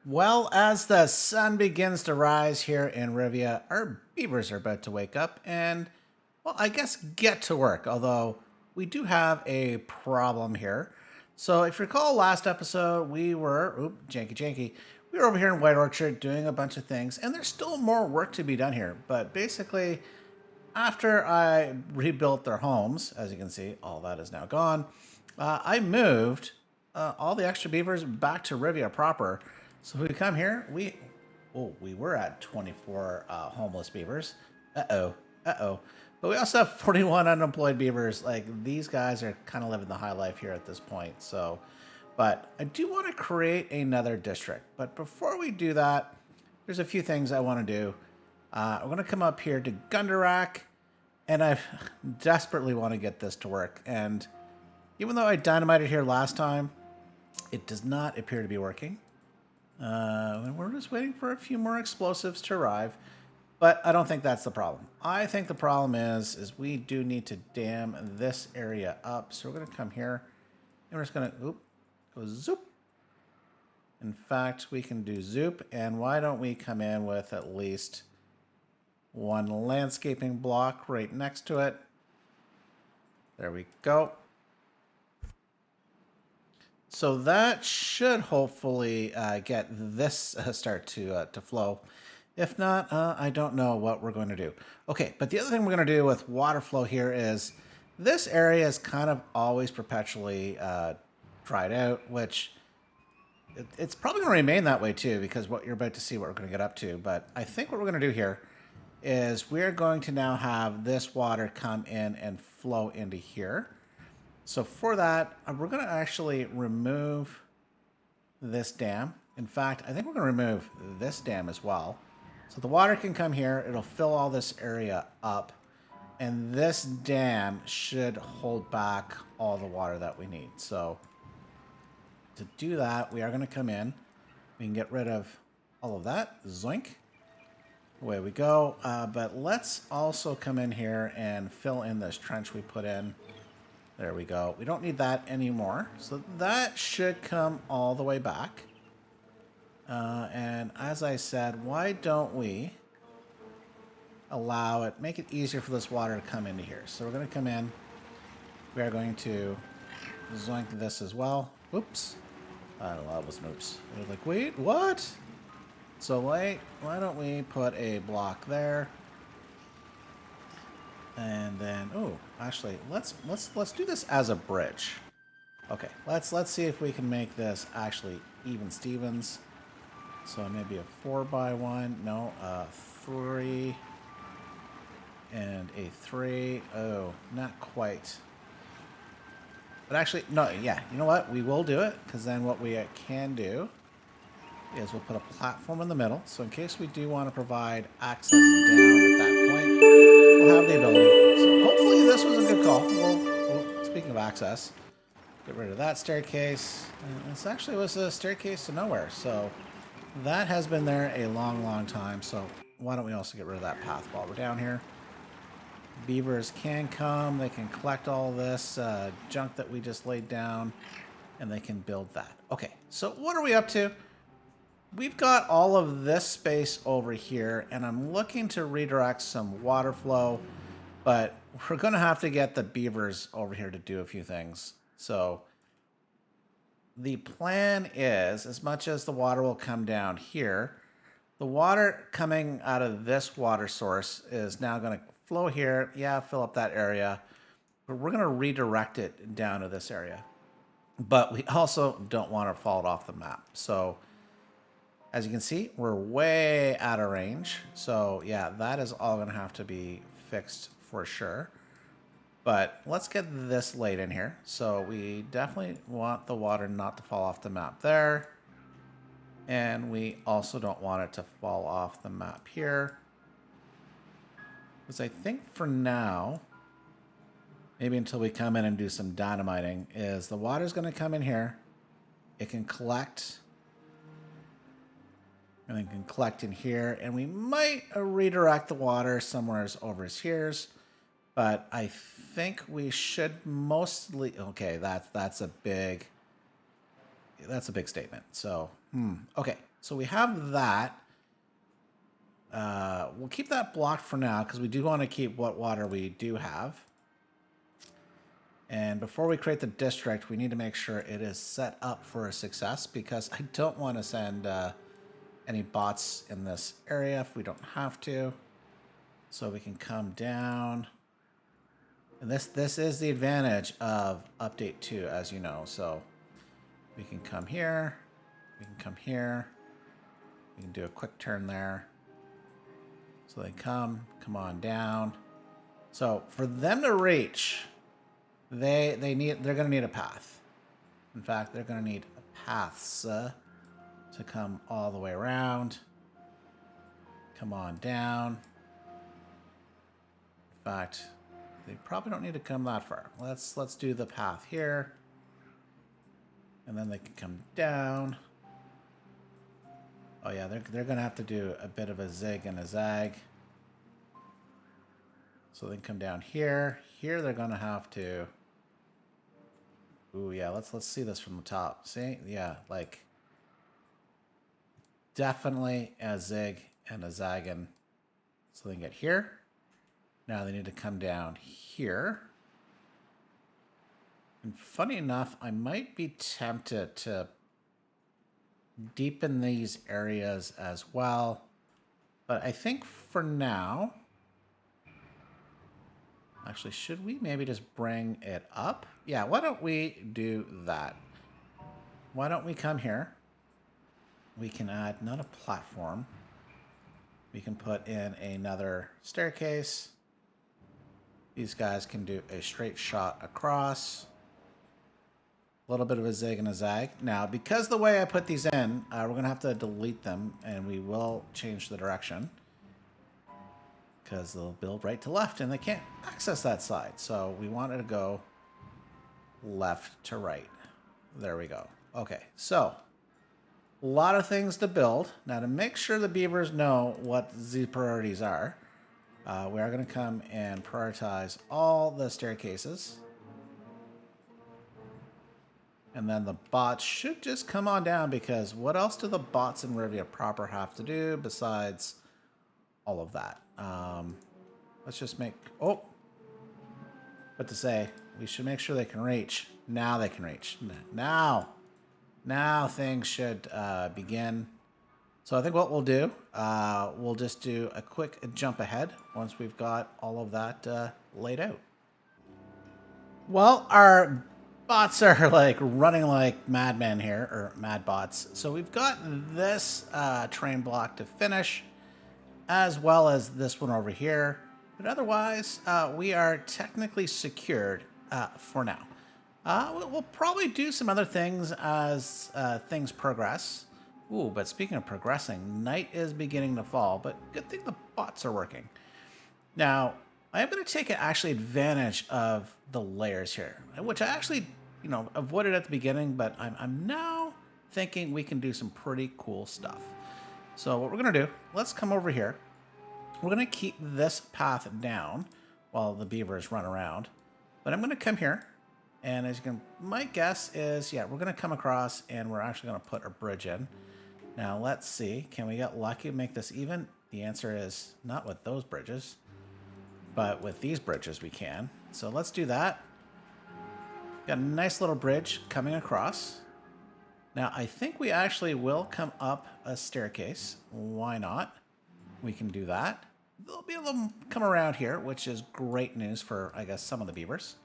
Well, as the sun begins to rise here in Rivia, our beavers are about to wake up and, well, I guess get to work. Although we do have a problem here. So, if you recall last episode, we were, janky janky, we were over here in White Orchard doing a bunch of things, and there's still more work to be done here. But basically, after I rebuilt their homes, as you can see, all that is now gone. I moved all the extra beavers back to Rivia proper. So if we come here, we were at 24 homeless beavers. Uh oh. But we also have 41 unemployed beavers. Like, these guys are kind of living the high life here at this point. So, but I do want to create another district. But before we do that, there's a few things I want to do. We're going to come up here to Gundarak, and I desperately want to get this to work. And even though I dynamited here last time, it does not appear to be working. And we're just waiting for a few more explosives to arrive. But I don't think that's the problem. I think the problem is we do need to dam this area up. So we're going to come here, and we're just going to go zoop. In fact, we can do zoop. And why don't we come in with at least one landscaping block right next to it. There we go. So that should hopefully get this start to flow. If not, I don't know what we're going to do. Okay, but the other thing we're going to do with water flow here is this area is kind of always perpetually dried out, which it's probably going to remain that way too, because what you're about to see what we're going to get up to. But I think what we're going to do here is we're going to now have this water come in and flow into here. So for that, we're going to actually remove this dam. In fact, I think we're going to remove this dam as well. So the water can come here. It'll fill all this area up. And this dam should hold back all the water that we need. So to do that, we are going to come in. We can get rid of all of that. Zoink. Away we go. But let's also come in here and fill in this trench we put in. There we go. We don't need that anymore. So that should come all the way back. And as I said, why don't we allow it, make it easier for this water to come into here. So we're going to come in. We are going to zoink this as well. Oops. I don't know, that was an oops. I was like, wait, what? So why don't we put a block there? And then, oh, actually, let's do this as a bridge. Okay, let's see if we can make this actually even Stevens. So maybe a 4x1, no, a 3 and a 3. Oh, not quite. But actually, no, yeah, you know what? We will do it, because then what we can do is we'll put a platform in the middle. So in case we do want to provide access down at that point, we'll have the ability. So hopefully this was a good call. Well, speaking of access, get rid of that staircase. And this actually was a staircase to nowhere. So that has been there a long, long time. So why don't we also get rid of that path while we're down here? Beavers can come. They can collect all this junk that we just laid down, and they can build that. Okay, so what are we up to? We've got all of this space over here, and I'm looking to redirect some water flow, but we're going to have to get the beavers over here to do a few things. So the plan is, as much as the water will come down here, the water coming out of this water source is now going to flow here. Yeah, fill up that area, but we're going to redirect it down to this area. But we also don't want to fall off the map. So as you can see, we're way out of range. So yeah, that is all going to have to be fixed for sure. But let's get this laid in here. So we definitely want the water not to fall off the map there. And we also don't want it to fall off the map here. Because I think for now, maybe until we come in and do some dynamiting, is the water's going to come in here. It can collect. And it can collect in here. And we might redirect the water somewhere over here's. But I think we should mostly... Okay, that's a big statement. So, okay. So we have that. We'll keep that blocked for now because we do want to keep what water we do have. And before we create the district, we need to make sure it is set up for a success because I don't want to send any bots in this area if we don't have to. So we can come down. And this is the advantage of update 2, as you know. So we can come here. We can come here. We can do a quick turn there. So they come on down. So for them to reach, they're gonna need a path. In fact, they're gonna need paths to come all the way around. Come on down. In fact, they probably don't need to come that far. Let's do the path here. And then they can come down. Oh yeah, they're gonna have to do a bit of a zig and a zag. So they can come down here. Here they're gonna have to. Ooh yeah, let's see this from the top. See? Yeah, like definitely a zig and a zagging. So they can get here. Now they need to come down here. And funny enough, I might be tempted to deepen these areas as well. But I think for now, actually, should we maybe just bring it up? Yeah, why don't we do that? Why don't we come here? We can add not a platform. We can put in another staircase. These guys can do a straight shot across. A little bit of a zig and a zag. Now, because the way I put these in, we're going to have to delete them, and we will change the direction. Because they'll build right to left, and they can't access that side. So we want it to go left to right. There we go. Okay, so a lot of things to build. Now, to make sure the beavers know what the priorities are, we are going to come and prioritize all the staircases. And then the bots should just come on down because what else do the bots in Rivia proper have to do besides all of that? Let's just make... Oh! What to say? We should make sure they can reach. Now they can reach. Now things should begin. So I think what we'll do, we'll just do a quick jump ahead once we've got all of that laid out. Well, our bots are like running like madmen here, or mad bots. So we've got this train block to finish, as well as this one over here. But otherwise, we are technically secured for now. We'll probably do some other things as things progress. Ooh, but speaking of progressing, night is beginning to fall, but good thing the bots are working. Now, I am going to take actually advantage of the layers here, which I actually, avoided at the beginning, but I'm now thinking we can do some pretty cool stuff. So what we're going to do, let's come over here. We're going to keep this path down while the beavers run around. But I'm going to come here, and as you can, my guess is, yeah, we're going to come across, and we're actually going to put a bridge in. Now, let's see. Can we get lucky and make this even? The answer is not with those bridges. But with these bridges, we can. So let's do that. Got a nice little bridge coming across. Now, I think we actually will come up a staircase. Why not? We can do that. They'll be able to come around here, which is great news for, I guess, some of the beavers.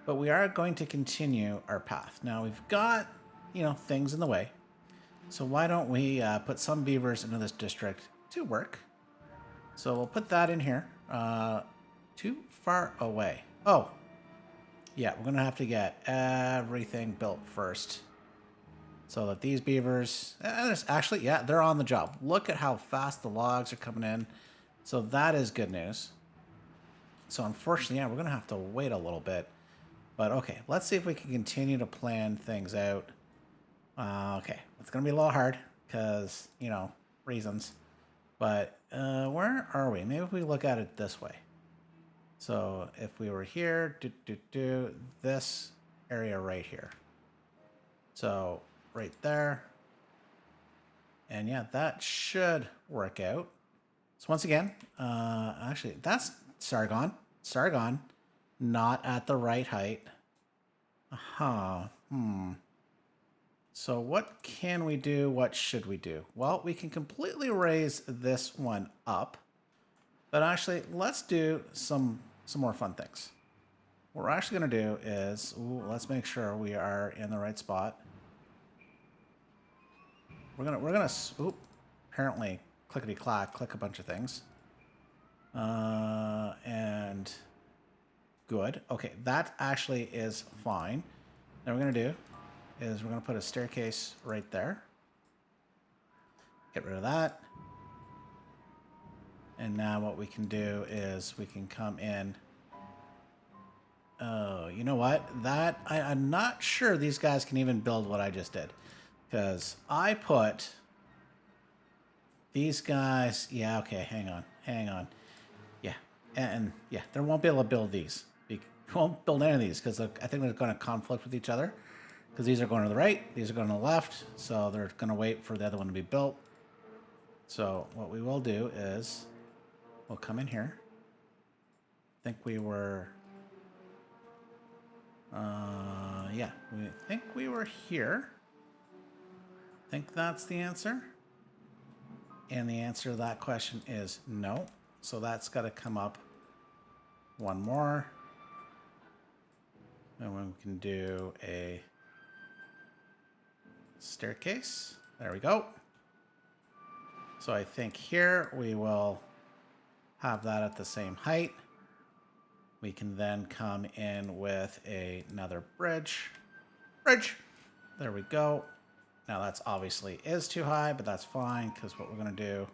But we are going to continue our path. Now, we've got, things in the way. So why don't we put some beavers into this district to work? So we'll put that in here. Too far away. Oh, yeah, we're going to have to get everything built first. So that these beavers, actually, yeah, they're on the job. Look at how fast the logs are coming in. So that is good news. So unfortunately, yeah, we're going to have to wait a little bit. But okay, let's see if we can continue to plan things out. Okay, it's going to be a little hard because, reasons. But where are we? Maybe if we look at it this way. So if we were here, this area right here. So right there. And yeah, that should work out. So once again, actually, that's Sargon. Sargon, not at the right height. Aha. So what can we do? What should we do? Well, we can completely raise this one up. But actually, let's do some more fun things. What we're actually going to do is, let's make sure we are in the right spot. We're gonna apparently clickety clack, click a bunch of things. And good. Okay, that actually is fine. Now what we're gonna do is we're gonna put a staircase right there. Get rid of that. And now what we can do is we can come in. Oh, you know what? I'm not sure these guys can even build what I just did. Because I put these guys... Yeah, okay, hang on. Yeah, and yeah, they won't be able to build these. We won't build any of these because I think they're going to conflict with each other. Because these are going to the right, these are going to the left. So they're going to wait for the other one to be built. So what we will do is we'll come in here. I think we were... yeah, we think we were here. I think that's the answer. And the answer to that question is no. So that's got to come up one more. And we can do a staircase. There we go. So I think here we will have that at the same height. We can then come in with another bridge. There we go. Now that's obviously is too high, but that's fine because what we're going to do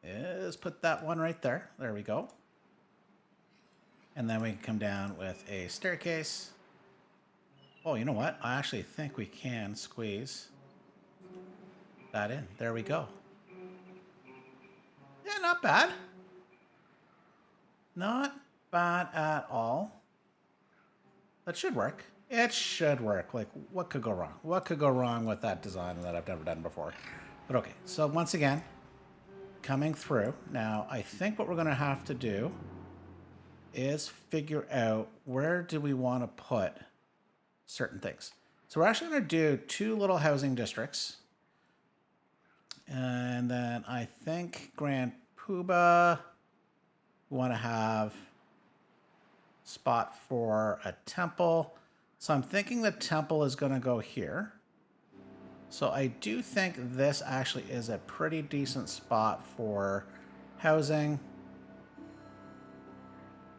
is put that one right there. There we go. And then we can come down with a staircase. Oh, you know what? I actually think we can squeeze that in. There we go. Yeah, not bad. Not bad at all. That should work. It should work. Like, what could go wrong? What could go wrong with that design that I've never done before? But okay, so once again, coming through. Now, I think what we're going to have to do is figure out where do we want to put certain things. So we're actually going to do 2 little housing districts. And then I think Grand Poobah, we want to have spot for a temple. So I'm thinking the temple is going to go here. So I do think this actually is a pretty decent spot for housing.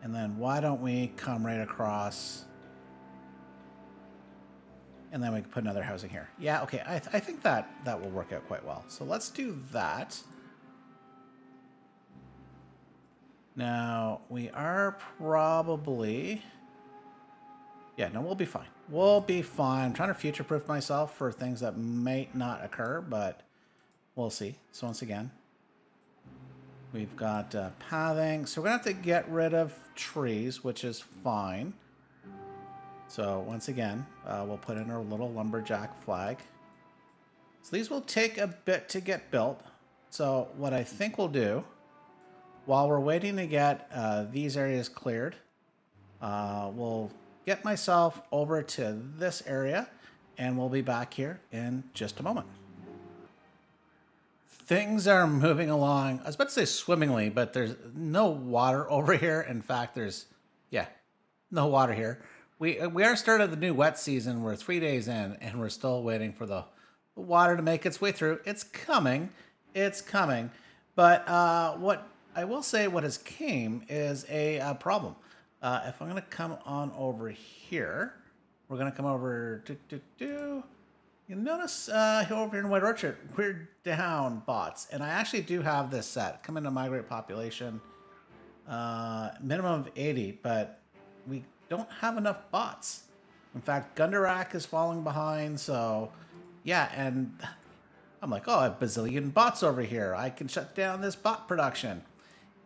And then why don't we come right across? And then we can put another housing here. Yeah, okay. I think that will work out quite well. So let's do that. Now, we are probably... Yeah, no, we'll be fine. We'll be fine. I'm trying to future-proof myself for things that might not occur, but we'll see. So once again, we've got pathing. So we're going to have to get rid of trees, which is fine. So once again, we'll put in our little lumberjack flag. So these will take a bit to get built. So what I think we'll do, while we're waiting to get these areas cleared, we'll get myself over to this area, and we'll be back here in just a moment. Things are moving along. I was about to say swimmingly, but there's no water over here. In fact, there's, yeah, no water here. We are started the new wet season. We're 3 days in, and we're still waiting for the water to make its way through. It's coming. It's coming. But what I will say, what has came is a problem. If I'm going to come on over here, we're going to come over. You notice over here in White Orchard, we're down bots. And I actually do have this set. Come into migrate population. Minimum of 80, but we don't have enough bots. In fact, Gundarak is falling behind. So, yeah, and I'm like, oh, I have a bazillion bots over here. I can shut down this bot production.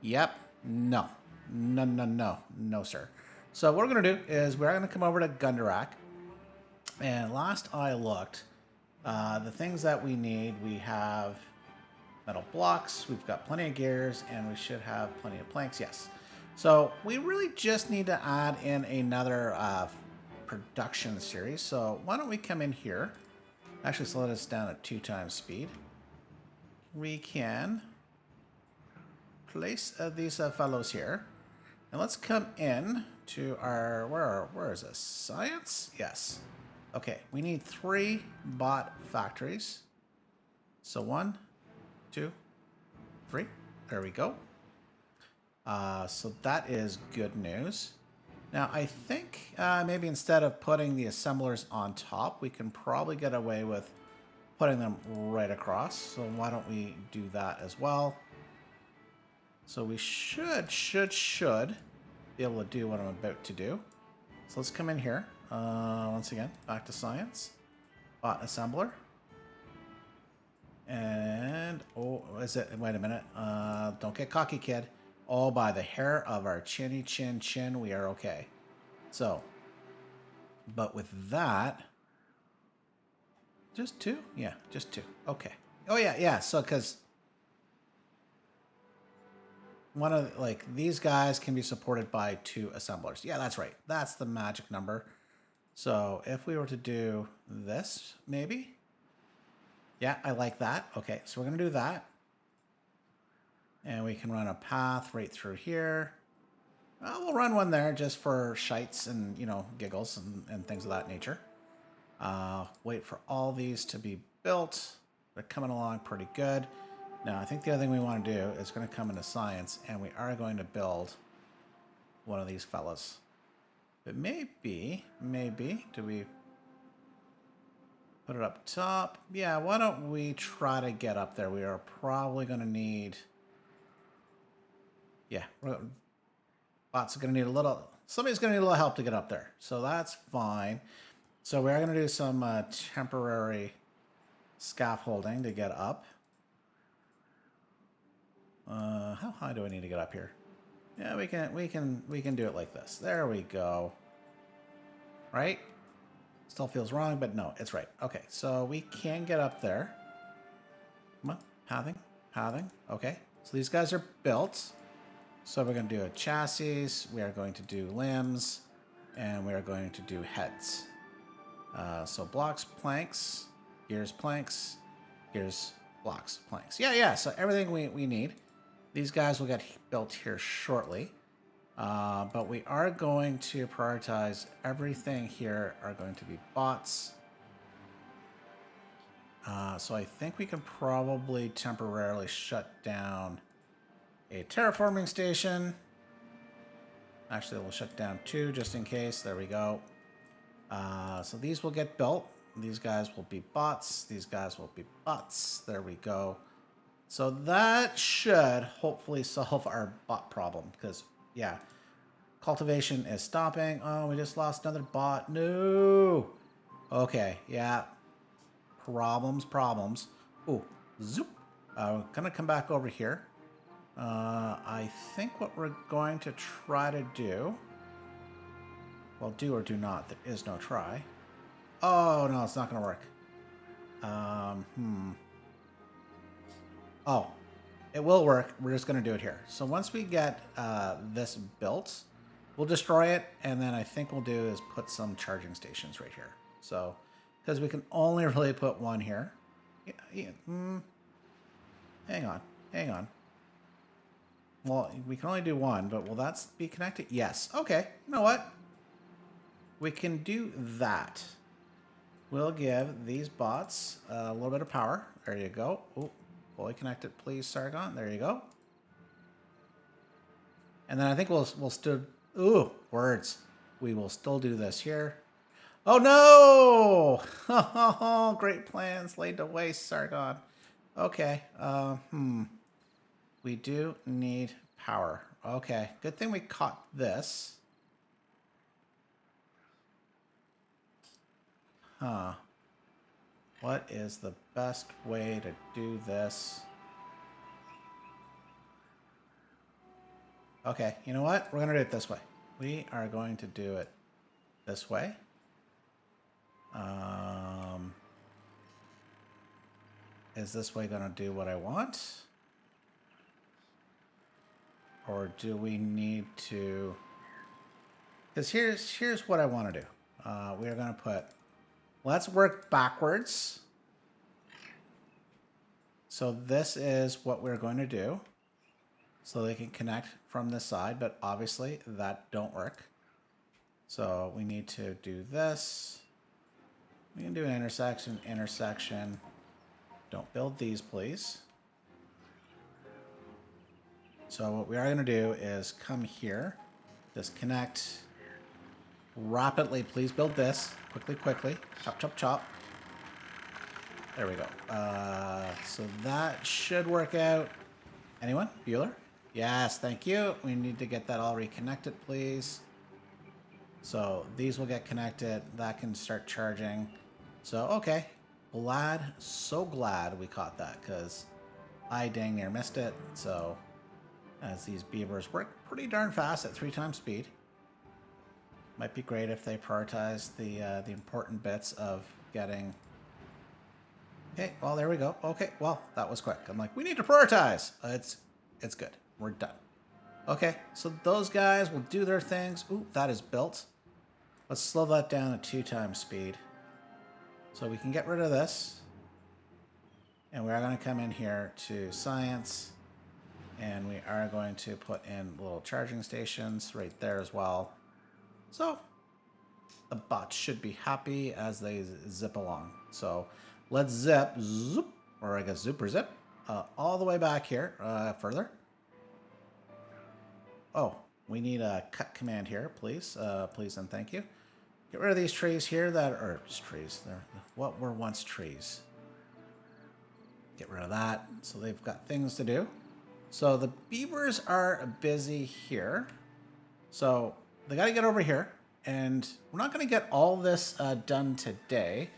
Yep. No. No, sir. So what we're going to do is we're going to come over to Gundarak. And last I looked, The things that we need, we have metal blocks, we've got plenty of gears, and we should have plenty of planks, yes. So we really just need to add in another production series. So why don't we come in here, actually slow this down at 2 times speed. We can place these fellows here. And let's come in to our, where is this? Science? Yes. Okay, we need 3 bot factories. So 1, 2, 3. There we go. So that is good news. Now, I think maybe instead of putting the assemblers on top, we can probably get away with putting them right across. So why don't we do that as well? So we should be able to do what I'm about to do. So let's come in here. Once again, back to science. Bot assembler. And, oh, is it? Wait a minute. Don't get cocky, kid. Oh, by the hair of our chinny chin, we are okay. So, but with that, just 2? Yeah, just 2. Okay. Oh, yeah. So, because one of, like, these guys can be supported by 2 assemblers. Yeah, that's right. That's the magic number. So, if we were to do this, maybe. Yeah, I like that. Okay, so we're going to do that. And we can run a path right through here. We'll run one there just for shites and, you know, giggles and things of that nature. Wait for all these to be built. They're coming along pretty good. Now, I think the other thing we want to do is going to come into science, and we are going to build one of these fellas. But maybe, do we put it up top? Yeah, why don't we try to get up there? We are probably going to need... Yeah, bots are going to need a little... Somebody's going to need a little help to get up there. So that's fine. So we are going to do some temporary scaffolding to get up. How high do I need to get up here? Yeah, we can do it like this. There we go. Right? Still feels wrong, but no, it's right. Okay, so we can get up there. Come on, pathing. Okay, so these guys are built. So we're going to do a chassis, we are going to do limbs, and we are going to do heads. So blocks, planks, gears, planks, gears, blocks, planks. Yeah, so everything we need. These guys will get built here shortly. But we are going to prioritize everything here are going to be bots. So I think we can probably temporarily shut down a terraforming station. Actually, we'll shut down 2 just in case. There we go. So these will get built. These guys will be bots. These guys will be bots. There we go. So that should hopefully solve our bot problem. Because, yeah, cultivation is stopping. Oh, we just lost another bot. No. Okay, yeah. Problems. Ooh, zoop. We're going to come back over here. I think what we're going to try to do... Well, do or do not. There is no try. Oh, no, it's not going to work. Oh, it will work. We're just going to do it here. So once we get this built, we'll destroy it, and then I think we'll do is put some charging stations right here. So, because we can only really put 1 here. Hang on. Well, we can only do 1, but will that be connected? Yes. Okay. You know what? We can do that. We'll give these bots a little bit of power. There you go. Ooh, fully connected, please, Sargon. There you go. And then I think we'll still... Ooh, words. We will still do this here. Oh, no! Great plans laid to waste, Sargon. Okay. We do need power. Okay. Good thing we caught this. Huh. What is the best way to do this? Okay, you know what? We're going to do it this way. We are going to do it this way. is this way going to do what I want? Or do we need to... Because here's what I want to do. We are going to put... Let's work backwards. So this is what we're going to do. So they can connect from this side, but obviously that don't work. So we need to do this. We can do an intersection, intersection. Don't build these, please. So what we are going to do is come here, disconnect, rapidly, please build this, quickly, quickly, chop, chop, chop. There we go. So that should work out. Anyone? Bueller? Yes, thank you. We need to get that all reconnected, please. So these will get connected. That can start charging. So, okay. Glad, so glad we caught that, because I dang near missed it. So, as these beavers work pretty darn fast at 3 times speed. Might be great if they prioritize the important bits of getting... Okay, well, there we go. Okay, well, that was quick. I'm like, we need to prioritize. It's good. We're done. Okay, so those guys will do their things. Ooh, that is built. Let's slow that down to 2 times speed. So we can get rid of this. And we are going to come in here to science. And we are going to put in little charging stations right there as well. So the bots should be happy as they zip along. So let's zip, zoop, or I guess zoop or zip, all the way back here, further. Oh, we need a cut command here, please. Please and thank you. Get rid of these trees here that are trees. They're what were once trees. Get rid of that. So they've got things to do. So the beavers are busy here. So they got to get over here. And we're not going to get all this done today.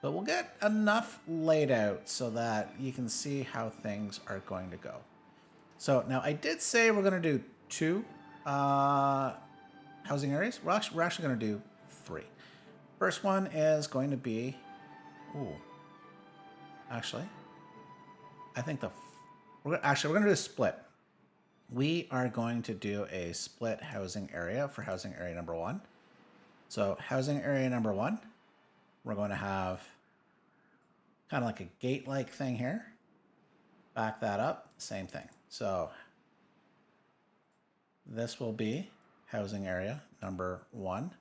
But we'll get enough laid out so that you can see how things are going to go. So now I did say we're going to do 2 housing areas. We're actually going to do 3. First one is going to be... Ooh. Actually, I think we're going to do a split. We are going to do a split housing area for housing area number 1. So housing area number 1, we're going to have kind of like a gate-like thing here. Back that up, same thing. So this will be housing area number 1.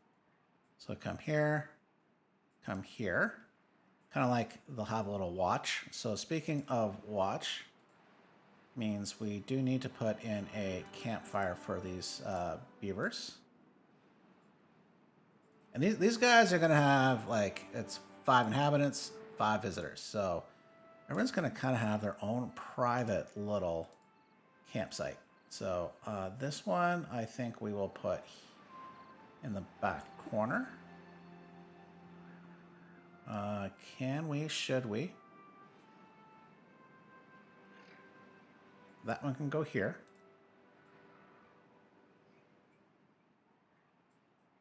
So come here, kind of like they'll have a little watch. So speaking of watch, means we do need to put in a campfire for these beavers. And these guys are going to have, like, it's 5 inhabitants, 5 visitors. So everyone's going to kind of have their own private little campsite. So this one, I think we will put in the back corner. Can we? Should we? That one can go here.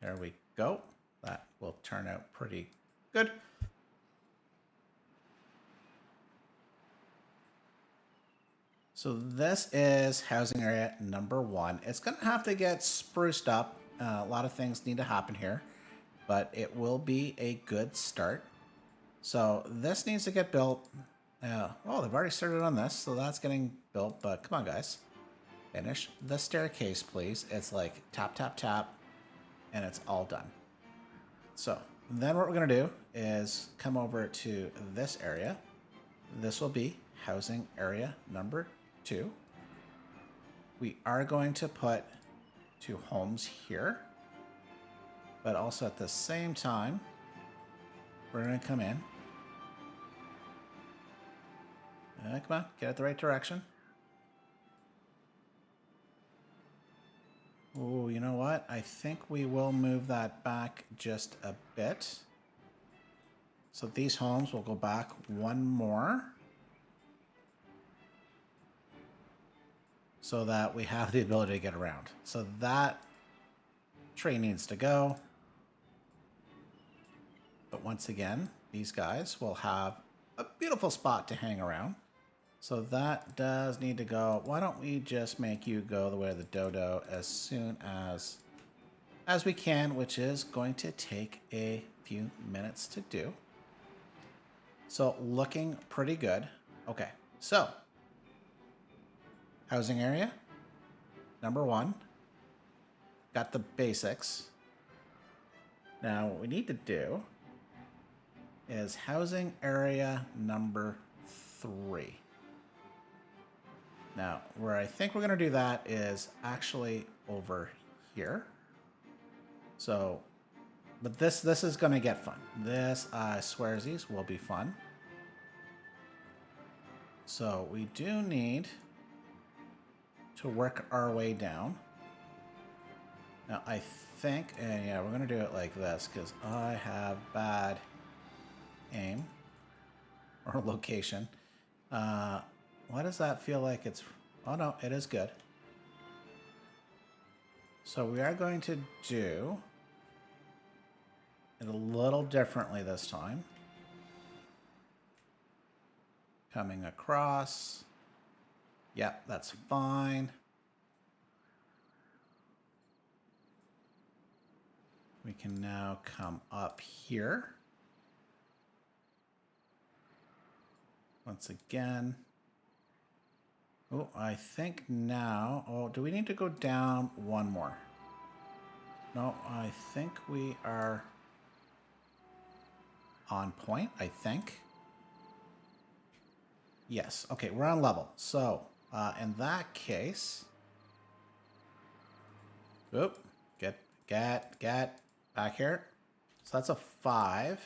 There we go. That will turn out pretty good. So this is housing area number 1. It's going to have to get spruced up. A lot of things need to happen here, but it will be a good start. So this needs to get built. Oh, they've already started on this, so that's getting built. But come on, guys. Finish the staircase, please. It's like tap, tap, tap, and it's all done. So then what we're going to do is come over to this area. This will be housing area number 2. We are going to put 2 homes here, but also at the same time, we're going to come in. Come on, get it the right direction. Oh, you know what? I think we will move that back just a bit. So these homes will go back 1 more. So that we have the ability to get around. So that tree needs to go. But once again, these guys will have a beautiful spot to hang around. So that does need to go. Why don't we just make you go the way of the dodo as soon as we can, which is going to take a few minutes to do. So looking pretty good. Okay, so housing area, number 1. Got the basics. Now what we need to do is housing area number 3. Now, where I think we're going to do that is actually over here. So, but this is going to get fun. This, I swearsies, will be fun. So we do need to work our way down. Now, I think, and yeah, we're going to do it like this because I have bad aim or location. Why does that feel like it's... Oh, no, it is good. So we are going to do it a little differently this time. Coming across. Yep, that's fine. We can now come up here. Once again. Oh, I think now... Oh, do we need to go down one more? No, I think we are on point, I think. Yes, okay, we're on level. So, in that case... Oop, get back here. So that's a 5.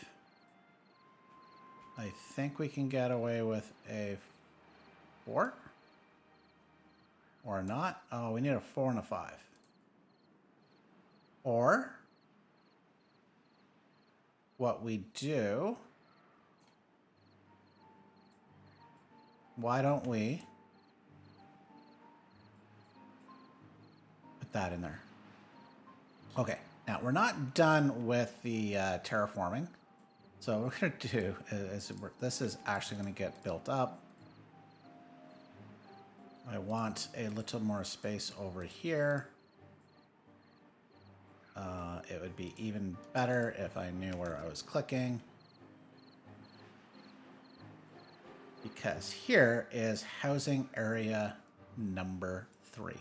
I think we can get away with a 4. Or not. Oh, we need a 4 and a 5. Or what we do, why don't we put that in there? Okay, now we're not done with the terraforming. So what we're going to do is this is actually going to get built up. I want a little more space over here. It would be even better if I knew where I was clicking. Because here is housing area number 3.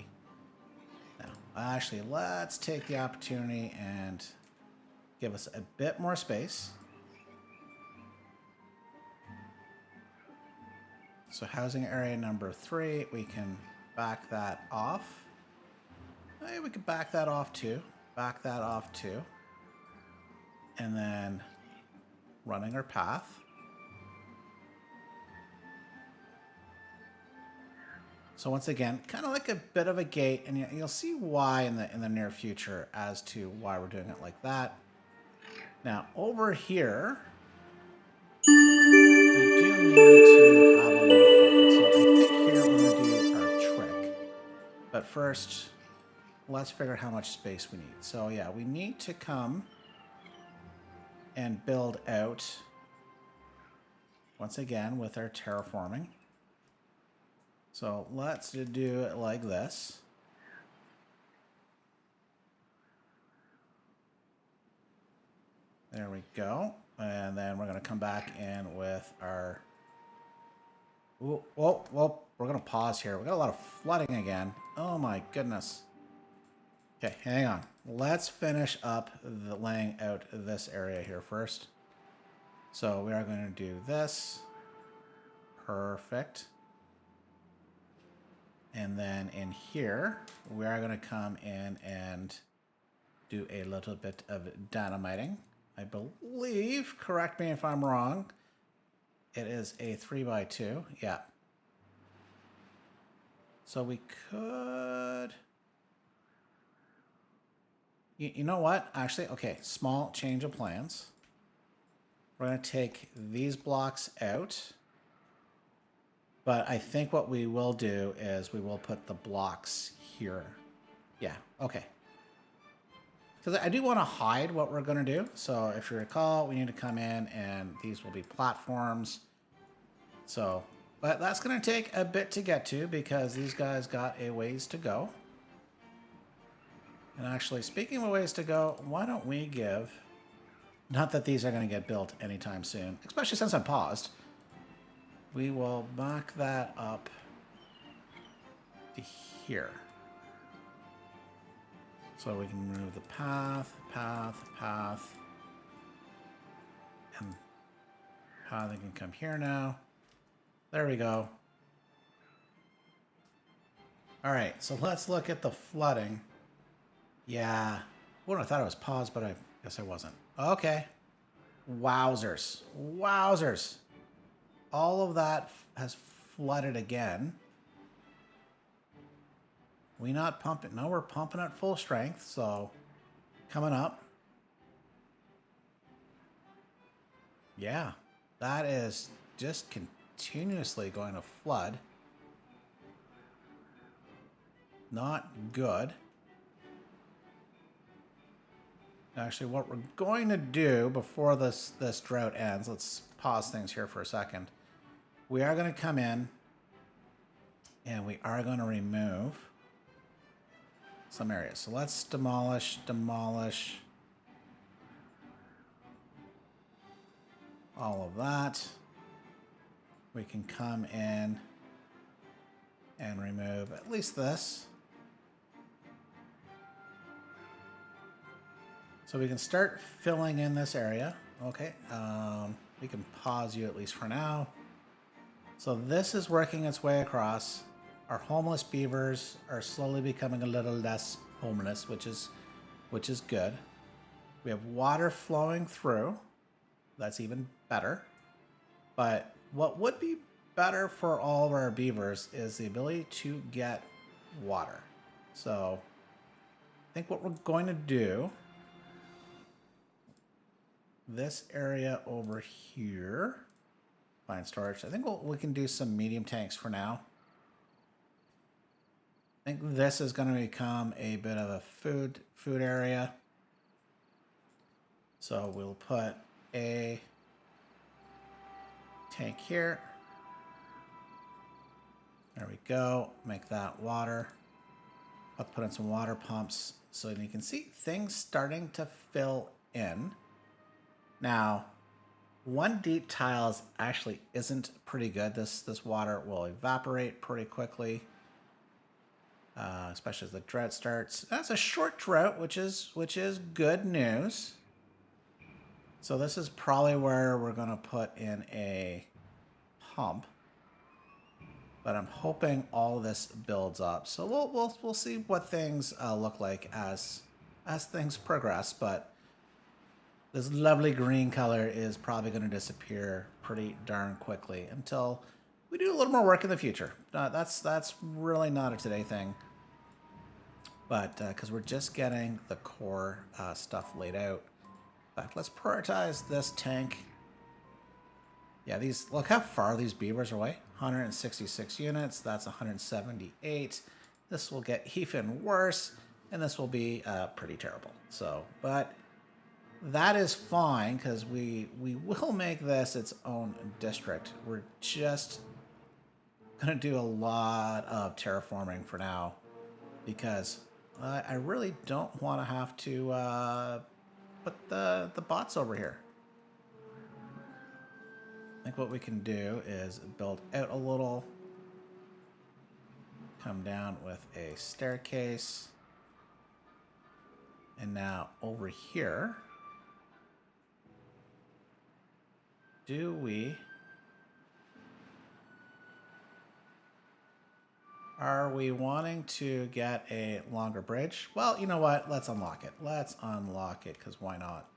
Now, actually, let's take the opportunity and give us a bit more space. So housing area number 3, we can back that off. Hey, we could back that off too. Back that off too. And then running our path. So once again, kind of like a bit of a gate, and you'll see why in the near future as to why we're doing it like that. Now over here, we do need to have a little fun. So I think here we're going to do our trick. But first, let's figure out how much space we need. So yeah, we need to come and build out, once again, with our terraforming. So let's do it like this. There we go. And then we're going to come back in with our... Whoa, we're going to pause here. We got a lot of flooding again. Oh my goodness. Okay, hang on. Let's finish up the laying out this area here first. So we are going to do this. Perfect. And then in here, we are going to come in and do a little bit of dynamiting. I believe, correct me if I'm wrong, it is a 3x2. Yeah. So we could... You know what? Actually, okay, small change of plans. We're going to take these blocks out. But I think what we will do is we will put the blocks here. Yeah, okay. Because I do want to hide what we're going to do. So if you recall, we need to come in and these will be platforms. So, but that's going to take a bit to get to because these guys got a ways to go. And actually, speaking of ways to go, why don't we give... Not that these are going to get built anytime soon, especially since I'm paused. We will back that up to here. So we can remove the path, and pathing can come here now. There we go. All right, so let's look at the flooding. Yeah. Well, I thought it was paused, but I guess I wasn't. Okay. Wowzers. Wowzers. All of that has flooded again. We not pumping. No, we're pumping at full strength, so coming up. Yeah, that is just continuously going to flood. Not good. Actually, what we're going to do before this drought ends, let's pause things here for a second. We are going to come in and we are going to remove some areas. So let's demolish all of that. We can come in and remove at least this. So we can start filling in this area. Okay, we can pause you at least for now. So this is working its way across. Our homeless beavers are slowly becoming a little less homeless, which is good. We have water flowing through. That's even better. But what would be better for all of our beavers is the ability to get water. So I think what we're going to do, this area over here, find storage. I think we can do some medium tanks for now. I think this is going to become a bit of a food area. So we'll put a tank here. There we go. Make that water. I'll put in some water pumps so you can see things starting to fill in. Now, one deep tiles actually isn't pretty good. This water will evaporate pretty quickly, especially as the drought starts. That's a short drought, which is good news. So this is probably where we're going to put in a pump. But I'm hoping all this builds up. So we'll see what things look like as things progress. But this lovely green color is probably going to disappear pretty darn quickly until we do a little more work in the future. That's really not a today thing. But because we're just getting the core stuff laid out. In fact, let's prioritize this tank. Yeah, look how far these beavers are away. 166 units, that's 178. This will get even worse, and this will be pretty terrible. So, but that is fine, because we will make this its own district. We're just going to do a lot of terraforming for now, because I really don't want to have to put the bots over here. I think what we can do is build out a little, come down with a staircase, and now over here, are we wanting to get a longer bridge? Well, you know what? Let's unlock it. Let's unlock it, because why not?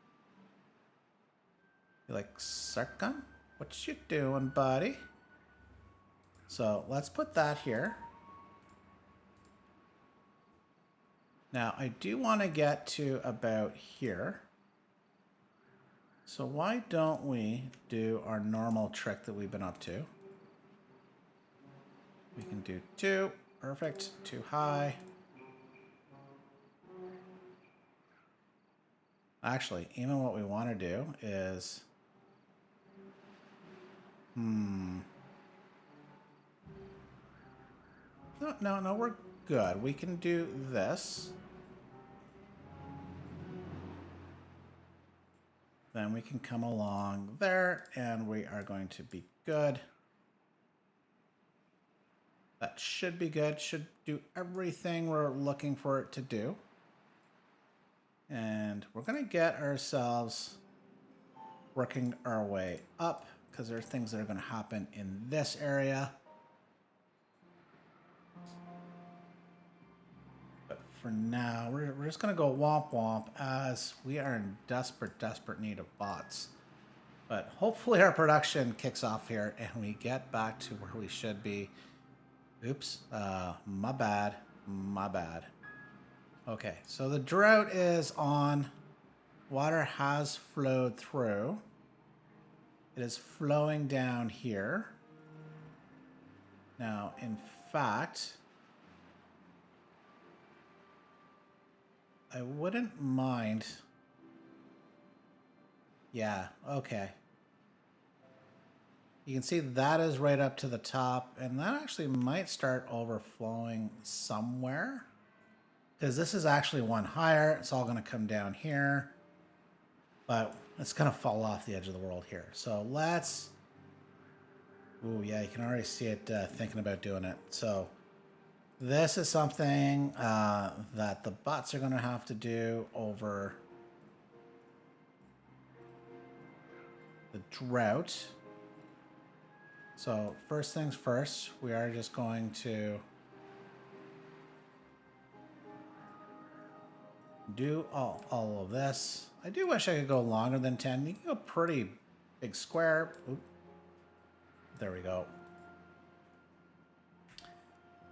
You like Sargon? What you doing, buddy? So let's put that here. Now, I do want to get to about here. So why don't we do our normal trick that we've been up to? We can do 2. Perfect. Too high. Actually, even what we want to do is... No, we're good. We can do this. Then we can come along there, and we are going to be good. That should be good. Should do everything we're looking for it to do. And we're going to get ourselves working our way up, because there are things that are going to happen in this area. But for now, we're just going to go womp womp, as we are in desperate need of bots. But hopefully our production kicks off here and we get back to where we should be. Oops, my bad. Okay, so the drought is on. Water has flowed through. It is flowing down here. Now, in fact, I wouldn't mind. Yeah, okay. You can see that is right up to the top, and that actually might start overflowing somewhere, because this is actually one higher. It's all going to come down here, but it's going to fall off the edge of the world here. So let's... Ooh, yeah, you can already see it thinking about doing it. So this is something that the bots are going to have to do over the drought. So first things first, we are just going to do all of this. I do wish I could go longer than 10. You can go pretty big square. Oop. There we go.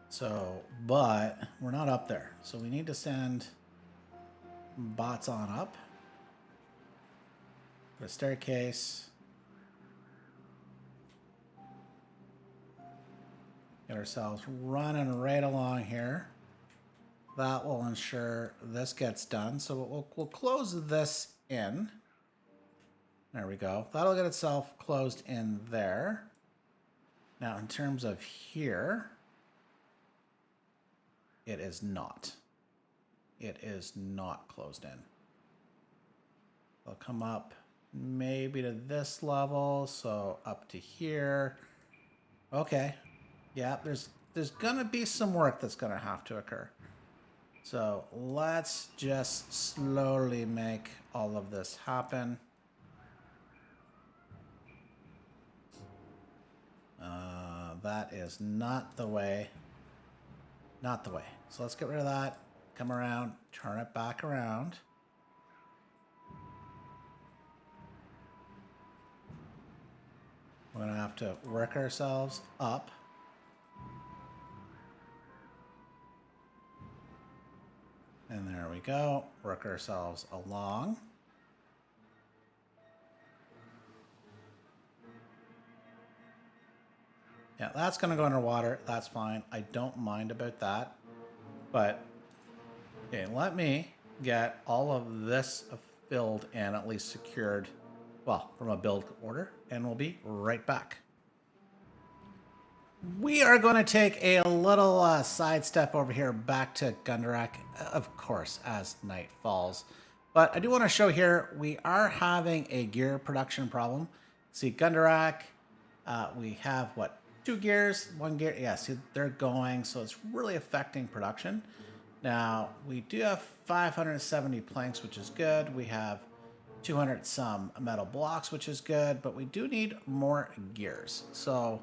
So, but we're not up there. So we need to send bots on up. Put a staircase. Get ourselves running right along here. That will ensure this gets done. So we'll close this in. There we go. That'll get itself closed in there. Now, in terms of here, it is not. It is not closed in. They'll come up maybe to this level, so up to here. Okay. Yeah, there's going to be some work that's going to have to occur. So let's just slowly make all of this happen. That is not the way. Not the way. So let's get rid of that. Come around, turn it back around. We're going to have to work ourselves up. And there we go. Work ourselves along. Yeah, that's going to go underwater. That's fine. I don't mind about that. But, okay, let me get all of this filled and at least secured, well, from a build order, and we'll be right back. We are going to take a little sidestep over here back to Gundarak, of course, as night falls. But I do want to show here, we are having a gear production problem. See, Gundarak, we have, what, 2 gears, 1 gear? Yeah, see, they're going, so it's really affecting production. Now, we do have 570 planks, which is good. We have 200 some metal blocks, which is good, but we do need more gears. So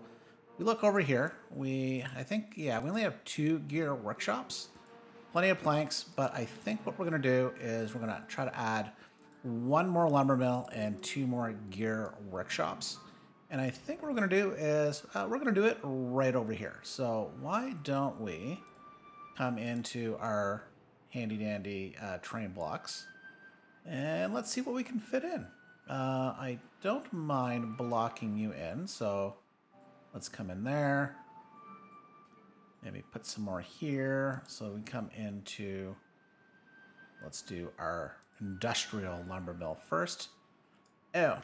we look over here. I think, we only have 2 gear workshops, plenty of planks, but I think what we're going to do is we're going to try to add 1 more lumber mill and 2 more gear workshops. And I think what we're going to do is we're going to do it right over here. So why don't we come into our handy dandy terrain blocks and let's see what we can fit in. I don't mind blocking you in, so let's come in there. Maybe put some more here so we come into, let's do our industrial lumber mill first. Oh,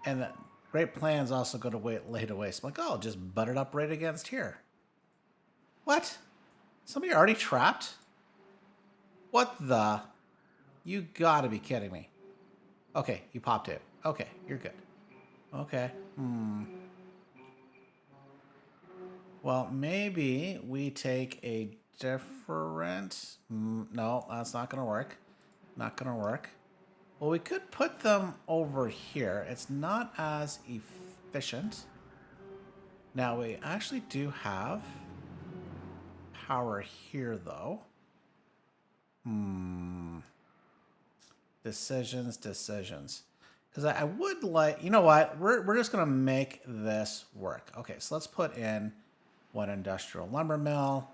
and then great plans also go to lay to waste. I'm like, oh, just butt it up right against here. What? Somebody already trapped? What the? You gotta be kidding me. Okay, you popped it. Okay, you're good. Okay. Well, maybe we take a different... no, that's not gonna work. Not gonna work. Well, we could put them over here. It's not as efficient. Now, we actually do have power here, though. Decisions. Because I would like... You know what? We're just going to make this work. Okay, so let's put in one industrial lumber mill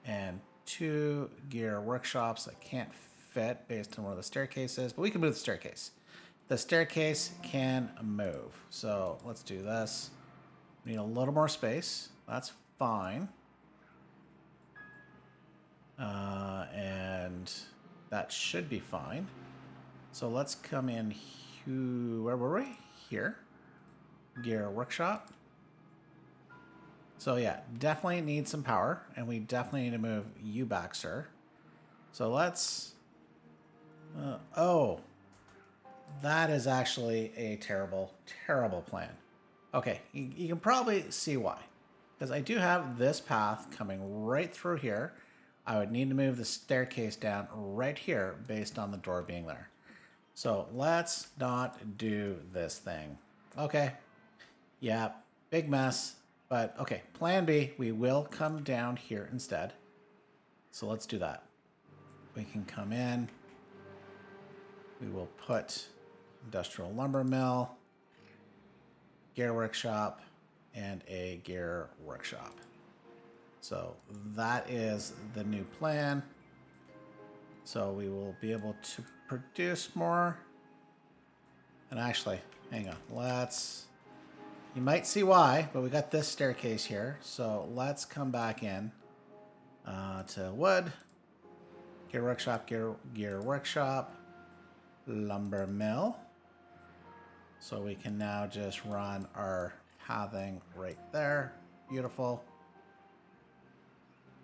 and 2 gear workshops that can't fit based on where the staircase is. But we can move the staircase. The staircase can move. So let's do this. We need a little more space. That's fine. And that should be fine. So let's come in here. Where were we? Here. Gear workshop. So yeah, definitely need some power. And we definitely need to move you back, sir. So let's... oh. That is actually a terrible, terrible plan. Okay, you can probably see why. Because I do have this path coming right through here. I would need to move the staircase down right here based on the door being there. So let's not do this thing. Okay. Yeah, big mess. But okay, plan B, we will come down here instead. So let's do that. We can come in. We will put industrial lumber mill, gear workshop, and a gear workshop. So that is the new plan. So we will be able to produce more. And actually, hang on, you might see why, but we got this staircase here. So let's come back in to wood, gear workshop, gear workshop, lumber mill. So we can now just run our pathing right there. Beautiful.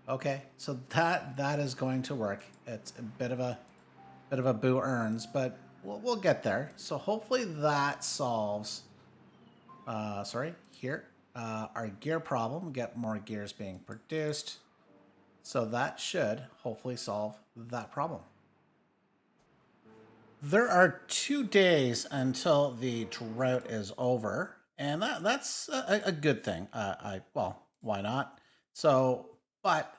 Okay, so that is going to work. It's a bit of a boo earns, but we'll get there. So hopefully that solves here our gear problem. Get more gears being produced. So that should hopefully solve that problem. There are 2 days until the drought is over, and that's a good thing. Well, why not? So, but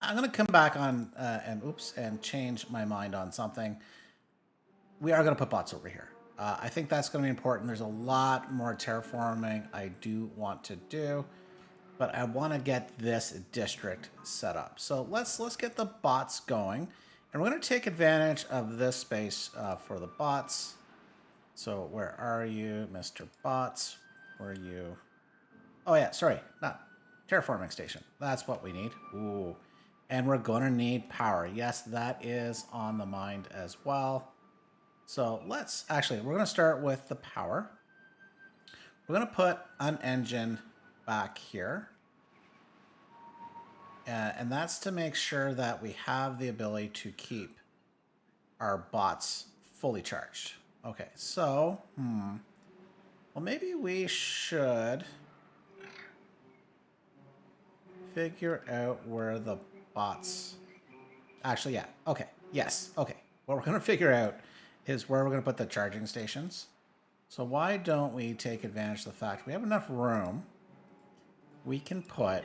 I'm gonna come back on and change my mind on something. We are gonna put bots over here. I think that's gonna be important. There's a lot more terraforming I do want to do, but I want to get this district set up. So let's get the bots going. And we're going to take advantage of this space for the bots. So where are you, Mr. Bots? Where are you? Oh yeah, sorry, not terraforming station. That's what we need. Ooh. And we're going to need power. Yes, that is on the mind as well. So we're going to start with the power. We're going to put an engine back here. And that's to make sure that we have the ability to keep our bots fully charged. Okay, so, well, maybe we should figure out where the bots... Actually, yeah, okay, yes, okay. What we're going to figure out is where we're going to put the charging stations. So why don't we take advantage of the fact we have enough room, we can put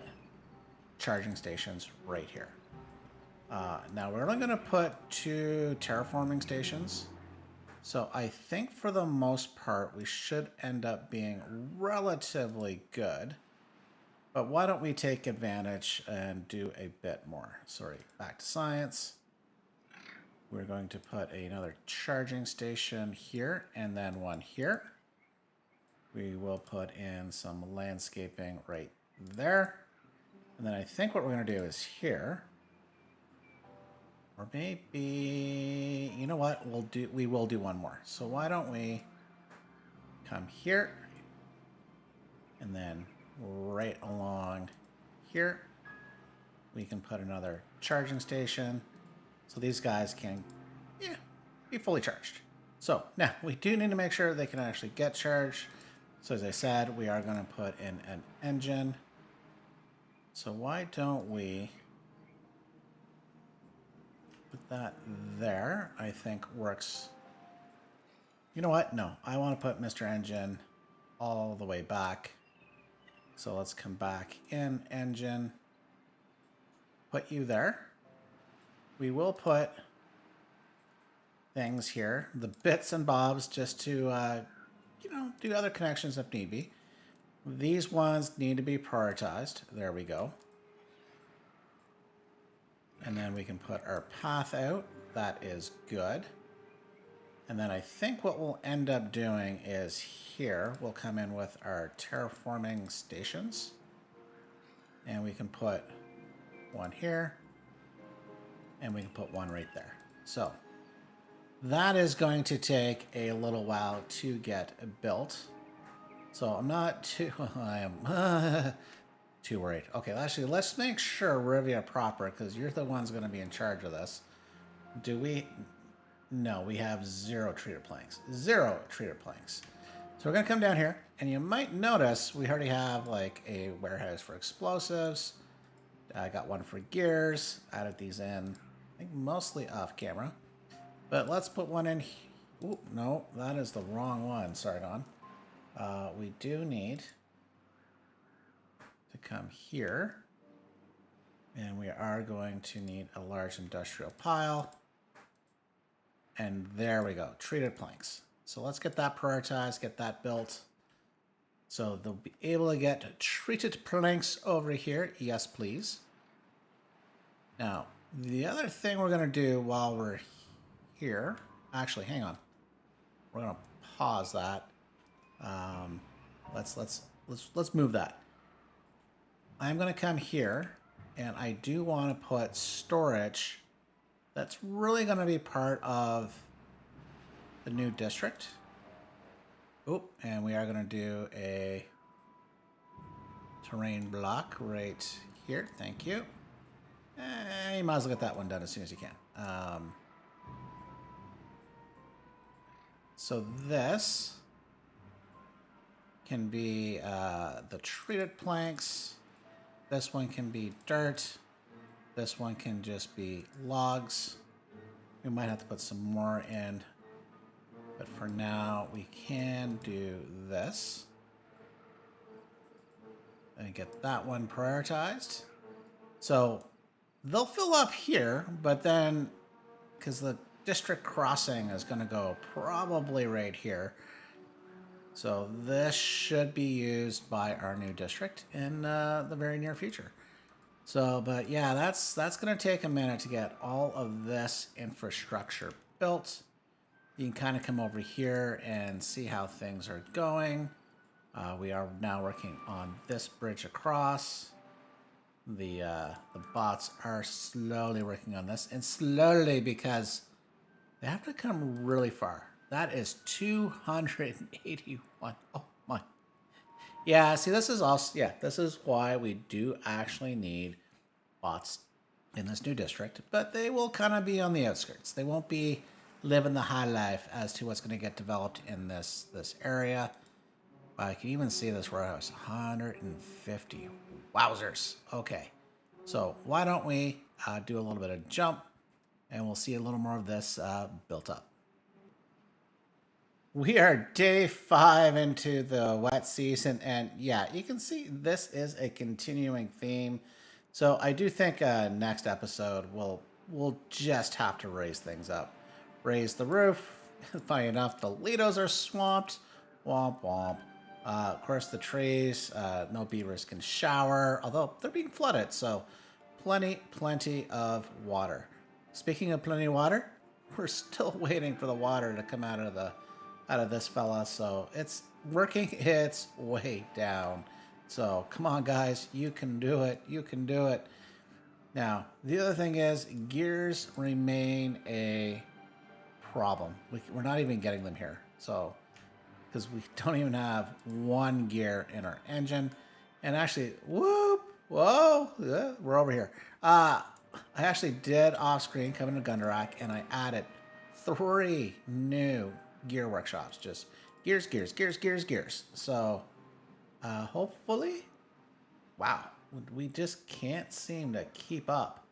charging stations right here. Now we're only going to put 2 terraforming stations. So I think for the most part, we should end up being relatively good. But why don't we take advantage and do a bit more? Sorry, back to science. We're going to put another charging station here and then one here. We will put in some landscaping right there. And then I think what we're going to do is here, or maybe, you know what, we will do one more. So why don't we come here and then right along here. we can put another charging station. So these guys can, yeah, be fully charged. So now we do need to make sure they can actually get charged. So as I said, we are going to put in an engine. So why don't we put that there? I think works. You know what? No, I want to put Mr. Engine all the way back. So let's come back in engine. Put you there. We will put things here, the bits and bobs, just to, do other connections if need be. These ones need to be prioritized. There we go. And then we can put our path out. That is good. And then I think what we'll end up doing is here, we'll come in with our terraforming stations. And we can put one here. And we can put one right there. So that is going to take a little while to get built. So I'm not too, I am too worried. Okay, actually, let's make sure Rivia proper, because you're the one's going to be in charge of this. Do we? No, we have 0 treated planks. 0 treated planks. So we're going to come down here, and you might notice we already have like a warehouse for explosives. I got one for gears. Added these in, I think mostly off camera. But let's put one in. Ooh, no, that is the wrong one, Sargon. We do need to come here. And we are going to need a large industrial pile. And there we go, treated planks. So let's get that prioritized, get that built. So they'll be able to get treated planks over here. Yes, please. Now, the other thing we're going to do while we're here, actually, hang on. We're going to pause that. Let's move that. I'm going to come here, and I do want to put storage. That's really going to be part of the new district. Oop, and we are going to do a terrain block right here. Thank you. You might as well get that one done as soon as you can. So this can be the treated planks. This one can be dirt. This one can just be logs. We might have to put some more in. But for now, we can do this. And get that one prioritized. So they'll fill up here, but then, because the district crossing is going to go probably right here. So this should be used by our new district in the very near future. So, but yeah, that's going to take a minute to get all of this infrastructure built. You can kind of come over here and see how things are going. We are now working on this bridge across. The bots are slowly working on this, and slowly because they have to come really far. That is 281. Oh my. Yeah, see, this is also, yeah, this is why we do actually need bots in this new district, but they will kind of be on the outskirts. They won't be living the high life as to what's going to get developed in this area. I can even see this warehouse, 150. Wowzers. Okay, so why don't we do a little bit of jump, and we'll see a little more of this built up. We are day 5 into the wet season, and yeah, you can see this is a continuing theme. So I do think next episode we'll just have to raise things up. Raise the roof. Funny enough, the Lidos are swamped. Womp womp. Of course, the trees, no beavers can shower, although they're being flooded, so plenty of water. Speaking of plenty of water, we're still waiting for the water to come out of this fella, so it's working its way down. So come on, guys, you can do it. You can do it. Now, the other thing is gears remain a problem. We're not even getting them here, so because we don't even have one gear in our engine. And actually, whoop, Whoa, yeah, we're over here. I actually did off screen come into Gundarak and I added 3 new gear workshops. Just gears, gears, gears, gears, gears. So hopefully, wow, we just can't seem to keep up.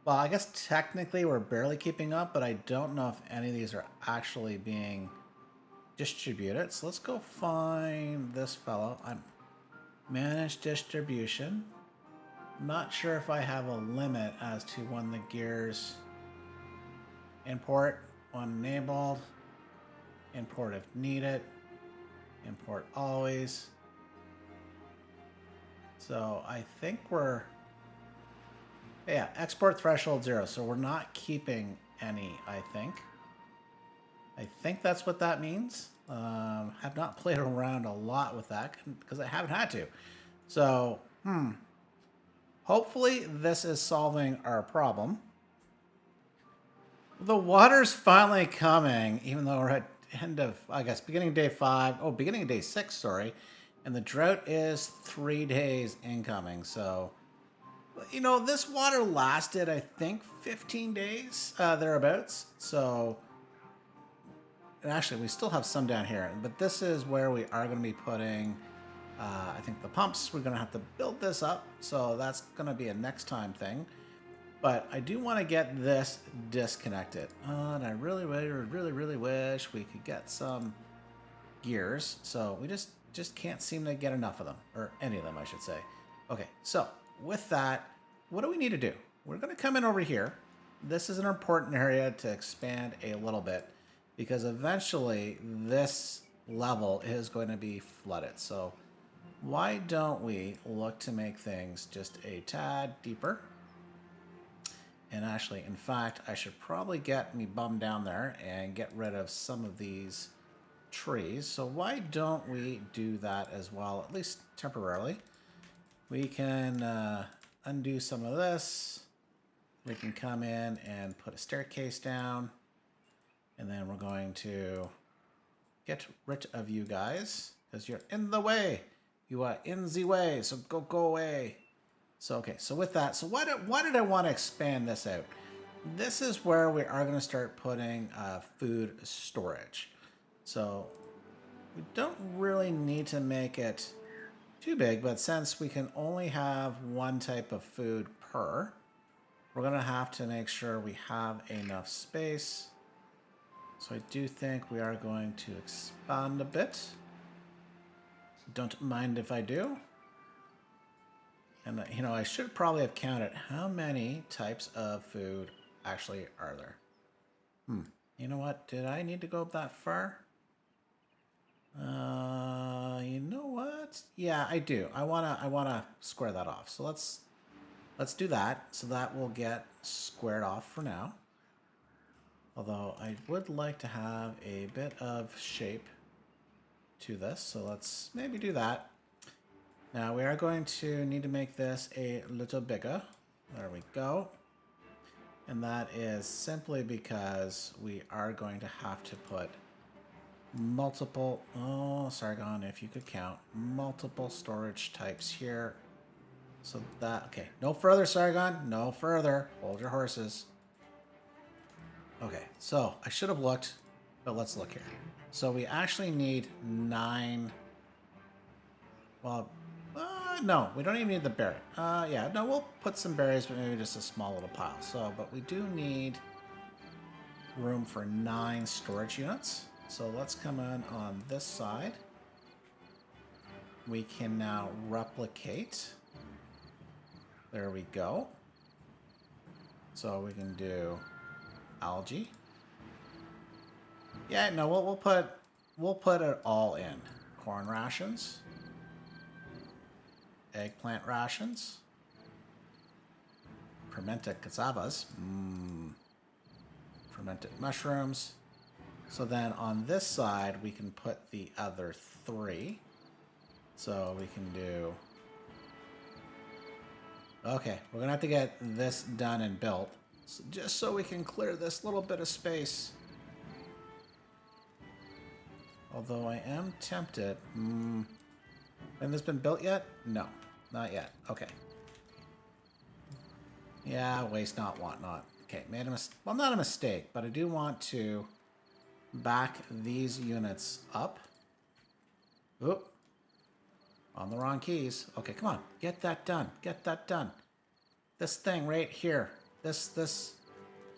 Well, I guess technically we're barely keeping up, but I don't know if any of these are actually being distributed. So let's go find this fellow. I'm manage distribution. Not sure if I have a limit as to when the gears import when enabled, import if needed, import always. So I think we're, yeah, export threshold 0. So we're not keeping any, I think. I think that's what that means. Have not played around a lot with that because I haven't had to. So, hopefully this is solving our problem. The water's finally coming, even though we're at end of, I guess, beginning of day 5. Oh, beginning of day 6, sorry. And the drought is 3 days incoming. So, you know, this water lasted, I think, 15 days, thereabouts. So, and actually, we still have some down here. But this is where we are going to be putting, I think, the pumps. We're going to have to build this up. So that's going to be a next time thing. But I do want to get this disconnected. And I really, really, really, really wish we could get some gears. So we just can't seem to get enough of them. Or any of them, I should say. Okay, so with that, what do we need to do? We're going to come in over here. This is an important area to expand a little bit, because eventually this level is going to be flooded. So why don't we look to make things just a tad deeper? And actually, in fact, I should probably get me bum down there and get rid of some of these trees. So why don't we do that as well, at least temporarily? We can undo some of this. We can come in and put a staircase down. And then we're going to get rid of you guys because you're in the way. You are in the way, so go away. So, okay, so with that, so why did I want to expand this out? This is where we are going to start putting food storage. So we don't really need to make it too big, but since we can only have one type of food per, we're going to have to make sure we have enough space. So I do think we are going to expand a bit. Don't mind if I do. And, you know, I should probably have counted how many types of food actually are there. You know what? Did I need to go up that far? You know what? Yeah, I do. I wanna square that off. So let's do that. So that will get squared off for now. Although I would like to have a bit of shape to this. So let's maybe do that. Now we are going to need to make this a little bigger. There we go. And that is simply because we are going to have to put multiple, oh, Sargon, if you could count, multiple storage types here. So that, okay, no further, Sargon, no further. Hold your horses. Okay, so I should have looked, but let's look here. So we actually need 9, well, no, we don't even need the berry. Yeah, no, we'll put some berries, but maybe just a small little pile. So, but we do need room for 9 storage units. So let's come in on this side. We can now replicate. There we go. So we can do algae. Yeah, no, we'll put it all in. Corn rations. Eggplant rations. Fermented cassavas. Fermented mushrooms. So then on this side, we can put the other 3. So we can do... Okay, we're going to have to get this done and built. So just so we can clear this little bit of space. Although I am tempted... Hasn't this been built yet? No. not yet. Okay. Yeah, waste not, want not. Okay, made a mistake. Well, not a mistake, but I do want to back these units up. Oop. On the wrong keys. Okay, come on. Get that done. Get that done. This thing right here. This.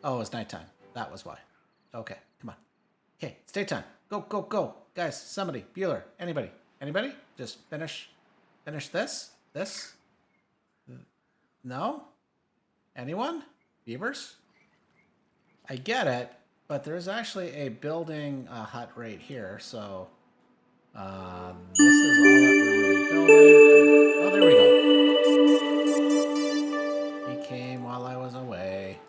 Oh, it's nighttime. That was why. Okay, come on. Okay, it's daytime. Go, go, go. Guys, somebody. Bueller. Anybody. Anybody? Just finish this. This. No? Anyone? Beavers? I get it, but there's actually a building hut right here, so this is all that we're really building. Oh, there we go. He came while I was away.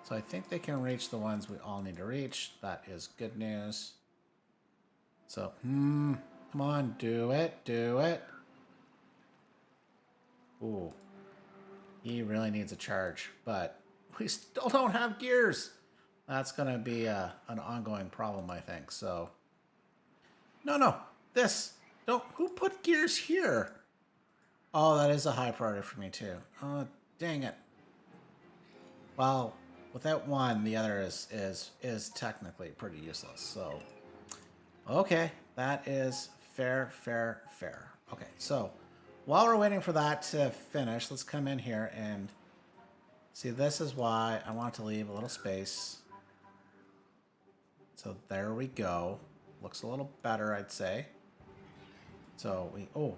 So I think they can reach the ones we all need to reach. That is good news. So, come on, do it, do it. Ooh, he really needs a charge, but we still don't have gears. That's going to be an ongoing problem, I think. So, no, this. Don't. Who put gears here? Oh, that is a high priority for me, too. Oh, dang it. Well, without one, the other is technically pretty useless. So, okay, that is fair. Okay, so while we're waiting for that to finish, let's come in here and see. This is why I want to leave a little space. So there we go. Looks a little better, I'd say. So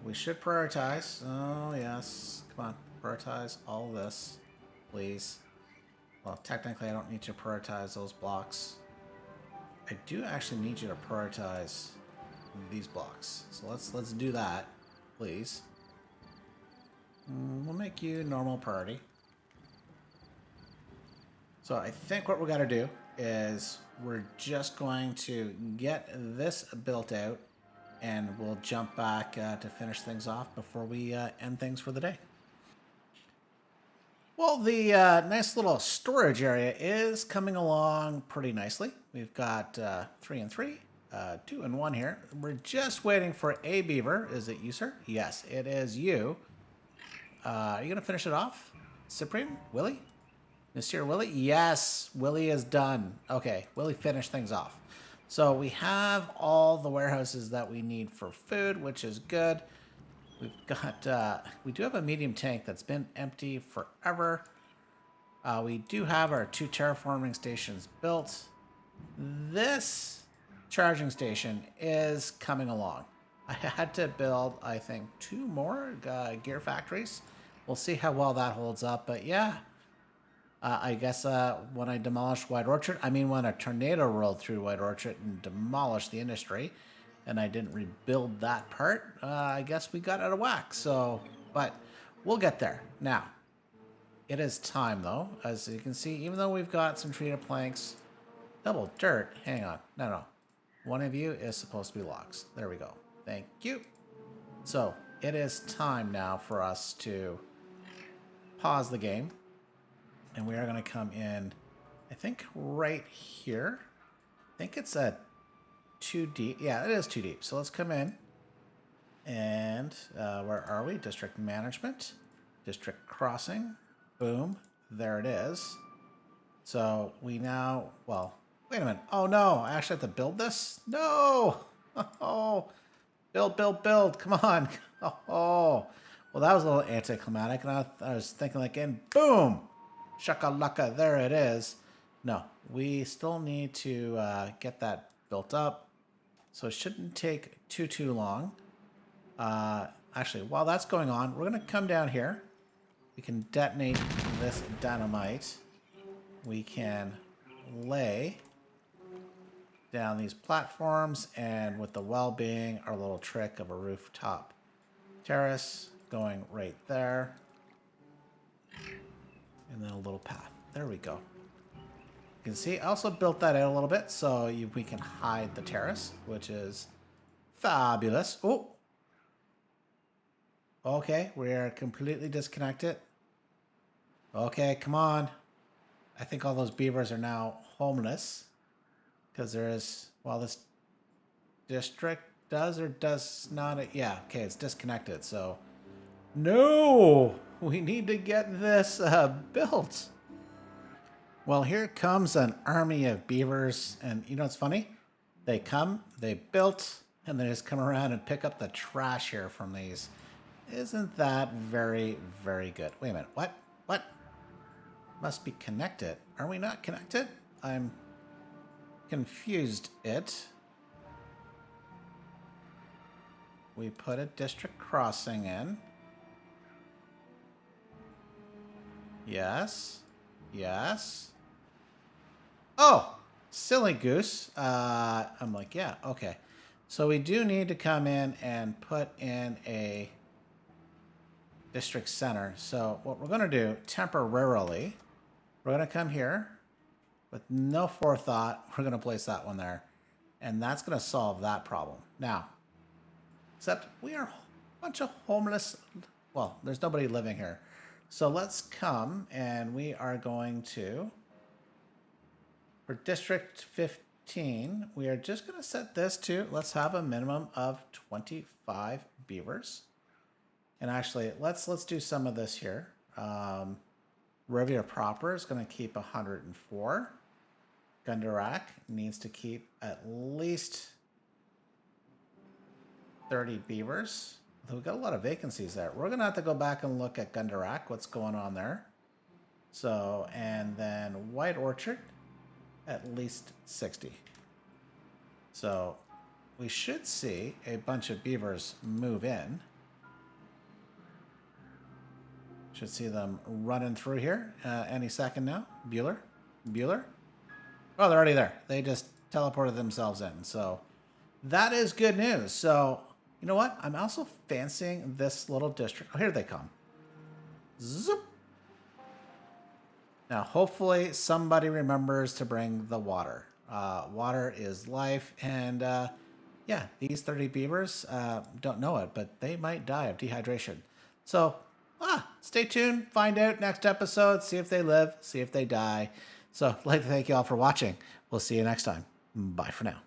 we should prioritize. Oh yes, come on, prioritize all this, please. Well, technically, I don't need to prioritize those blocks. I do actually need you to prioritize these blocks. So let's do that, please. We'll make you normal priority. So I think what we're gonna do is we're just going to get this built out, and we'll jump back to finish things off before we end things for the day. Well, the nice little storage area is coming along pretty nicely. We've got 3 and 3, 2 and 1 here. We're just waiting for a beaver. Is it you, sir? Yes, it is you. Are you going to finish it off? Cyprian? Willie? Monsieur Willie? Yes, Willie is done. Okay, Willie finished things off. So we have all the warehouses that we need for food, which is good. We've got, we do have a medium tank that's been empty forever. We do have our 2 terraforming stations built. This charging station is coming along. I had to build, I think, 2 more gear factories. We'll see how well that holds up, but yeah. I guess when I demolished White Orchard, I mean when a tornado rolled through White Orchard and demolished the industry, and I didn't rebuild that part, I guess we got out of whack. So, but we'll get there. Now, it is time though. As you can see, even though we've got some treated planks, double dirt, hang on. No. One of you is supposed to be logs. There we go. Thank you. So, it is time now for us to pause the game. And we are going to come in, I think, right here. I think it's a 2 deep. Yeah, it is 2 deep. So let's come in. And where are we? District management. District crossing. Boom. There it is. So we now, well, wait a minute. Oh, no. I actually have to build this? No. Oh, build. Come on. Oh. Well, that was a little anticlimactic. And I was thinking like, and boom. Shakalaka, there it is. No, we still need to get that built up. So it shouldn't take too long. Actually, while that's going on, we're going to come down here. We can detonate this dynamite. We can lay down these platforms, and with the well being our little trick of a rooftop terrace going right there. And then a little path. There we go. You can see I also built that out a little bit so we can hide the terrace, which is fabulous. Oh. Okay, we're completely disconnected. Okay, come on. I think all those beavers are now homeless. Because there is, well, this district does or does not. Yeah, okay, it's disconnected. So No, we need to get this built. Well, here comes an army of beavers, and you know what's funny? They come, they built, and they just come around and pick up the trash here from these. Isn't that very, very good? Wait a minute, what? What? Must be connected. Are we not connected? I'm confused it. We put a district crossing in. Yes. Yes. Oh, silly goose. I'm like, yeah, okay. So we do need to come in and put in a district center. So what we're going to do temporarily, we're going to come here with no forethought. We're going to place that one there. And that's going to solve that problem. Now, except we are a bunch of homeless. Well, there's nobody living here. So let's come and we are going to, for District 15, we are just going to set this to, let's have a minimum of 25 beavers. And actually, let's do some of this here. Rivia proper is going to keep 104. Gundarak needs to keep at least 30 beavers. We've got a lot of vacancies there. We're going to have to go back and look at Gundarak, what's going on there. So, and then White Orchard, at least 60. So, we should see a bunch of beavers move in. Should see them running through here any second now. Bueller? Oh, they're already there. They just teleported themselves in. So, that is good news. So, you know what? I'm also fancying this little district. Oh, here they come. Zoop. Now, hopefully somebody remembers to bring the water. Water is life. And, yeah, these 30 beavers don't know it, but they might die of dehydration. So, stay tuned. Find out next episode. See if they live. See if they die. So, I'd like to thank you all for watching. We'll see you next time. Bye for now.